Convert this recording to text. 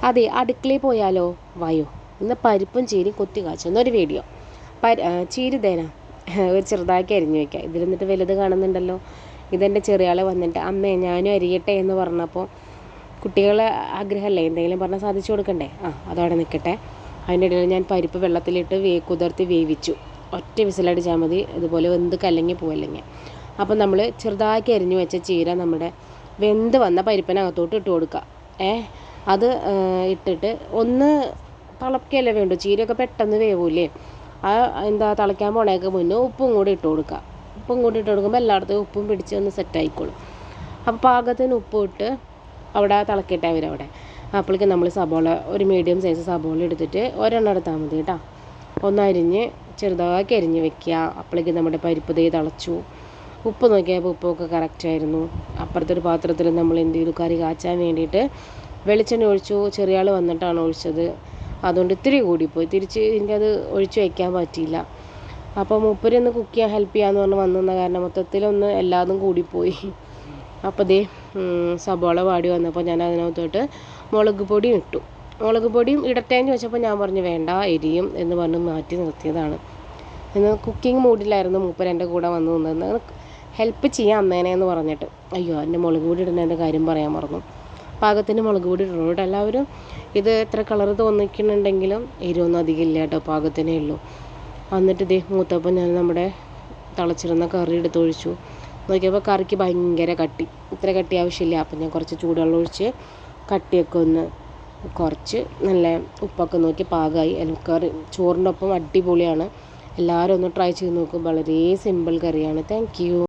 അതെ, അടുക്കളയിൽ പോയാലോ? വായോ, ഇന്ന് പരിപ്പും ചീരയും കൊത്തി കാച്ചുന്നൊരു വീഡിയോ. ചീര തേനാ ഒരു ചെറുതാക്കി അരിഞ്ഞു വയ്ക്കുക. ഇതിലെന്നിട്ട് വലുത് കാണുന്നുണ്ടല്ലോ. ഇതെൻ്റെ ചെറിയാൾ വന്നിട്ട് അമ്മേ ഞാനും അരിയട്ടെ എന്ന് പറഞ്ഞപ്പോൾ കുട്ടികളെ ആഗ്രഹമല്ലേ, എന്തെങ്കിലും പറഞ്ഞാൽ സാധിച്ചു കൊടുക്കണ്ടേ. അതവിടെ നിൽക്കട്ടെ. അതിൻ്റെ ഇടയിൽ ഞാൻ പരിപ്പ് വെള്ളത്തിലിട്ട് കുതിർത്തി വേവിച്ചു. ഒറ്റ വിസിലടിച്ചാൽ മതി, ഇതുപോലെ വെന്ത് കലങ്ങി പോവല്ലെങ്കിൽ. അപ്പം നമ്മൾ ചെറുതാക്കി അരിഞ്ഞു വെച്ച ചീര നമ്മുടെ വെന്ത് വന്ന പരിപ്പിനകത്തോട്ട് ഇട്ട് കൊടുക്കുക. അത് ഇട്ടിട്ട് ഒന്ന് തിളയ്ക്കല്ലേ വേണ്ടു, ചീരയൊക്കെ പെട്ടെന്ന് വേവൂലേ. തിളയ്ക്കാൻ പോണേക്ക് മുന്നേ ഉപ്പും കൂടി ഇട്ട് കൊടുക്കുക. ഉപ്പും കൂടി ഇട്ട് കൊടുക്കുമ്പോൾ എല്ലായിടത്തും ഉപ്പും പിടിച്ച് ഒന്ന് സെറ്റായിക്കോളും. അപ്പോൾ പാകത്തിന് ഉപ്പ് ഇട്ട് അവിടെ തിളക്കട്ടെ അവരവിടെ. അപ്പോഴേക്കും നമ്മൾ സബോള, ഒരു മീഡിയം സൈസ് സബോള എടുത്തിട്ട് ഒരെണ്ണം എടുത്താൽ മതി കേട്ടോ. ഒന്നരിഞ്ഞ് ചെറുതാക്കി അരിഞ്ഞ് വെക്കുക. അപ്പോഴേക്കും നമ്മുടെ പരിപ്പ് ദേ തിളച്ചു. ഉപ്പ് നോക്കിയപ്പോൾ ഉപ്പൊക്കെ കറക്റ്റായിരുന്നു. അപ്പുറത്തൊരു പാത്രത്തിൽ നമ്മൾ എന്ത് ചെയ്തു, കറി കാച്ചാൻ വേണ്ടിയിട്ട് വെളിച്ചെണ്ണ ഒഴിച്ചു. ചെറിയ ആൾ വന്നിട്ടാണ് ഒഴിച്ചത്, അതുകൊണ്ട് ഇത്തിരി കൂടിപ്പോയി. തിരിച്ച് എനിക്കത് ഒഴിച്ച് വയ്ക്കാൻ പറ്റിയില്ല. അപ്പോൾ മൂപ്പര് ഒന്ന് കുക്ക് ചെയ്യാൻ ഹെൽപ്പ് ചെയ്യാമെന്ന് പറഞ്ഞ് വന്നിരുന്ന കാരണം മൊത്തത്തിലൊന്ന് എല്ലാതും കൂടിപ്പോയി. അപ്പോൾ ദേ സബോള വാടി വന്നപ്പോൾ ഞാൻ അതിനകത്തോട്ട് മുളക് പൊടിയും ഇട്ടു. മുളക് പൊടിയും ഇടട്ടേന്ന് ചോദിച്ചപ്പോൾ ഞാൻ പറഞ്ഞു വേണ്ട, എരിയും എന്ന് പറഞ്ഞ് മാറ്റി നിർത്തിയതാണ്. ഇന്ന് കുക്കിംഗ് മൂഡിലായിരുന്നു മൂപ്പര് എൻ്റെ കൂടെ വന്ന് നിന്നത്. ഹെൽപ്പ് ചെയ്യാം അമ്മേനെ എന്ന് പറഞ്ഞിട്ട്. അയ്യോ, എൻ്റെ മുളക് പൊടി ഇടുന്നതിൻ്റെ കാര്യം പറയാൻ മറന്നു. പാകത്തിന് മുളക് പൊടി ഇടണം കേട്ടോ എല്ലാവരും. ഇത് എത്ര കളർ തോന്നിക്കുന്നുണ്ടെങ്കിലും എരിവൊന്നും അധികം ഇല്ല കേട്ടോ, പാകത്തിനേ ഉള്ളൂ. എന്നിട്ട് ഇതേ മൂത്തപ്പം ഞാൻ നമ്മുടെ തിളച്ചിരുന്ന കറി എടുത്ത് ഒഴിച്ചു. നോക്കിയപ്പോൾ കറിക്ക് ഭയങ്കര കട്ടി. ഇത്ര കട്ടി ആവശ്യമില്ല. അപ്പം ഞാൻ കുറച്ച് ചൂടുവെള്ളം ഒഴിച്ച് കട്ടിയൊക്കെ ഒന്ന് കുറച്ച് നല്ല ഉപ്പൊക്കെ നോക്കി പാകമായി. കറി ചോറിൻ്റെ ഒപ്പം അടിപൊളിയാണ്. എല്ലാവരും ഒന്ന് ട്രൈ ചെയ്ത് നോക്കും. വളരെ സിമ്പിൾ കറിയാണ്. Thank you.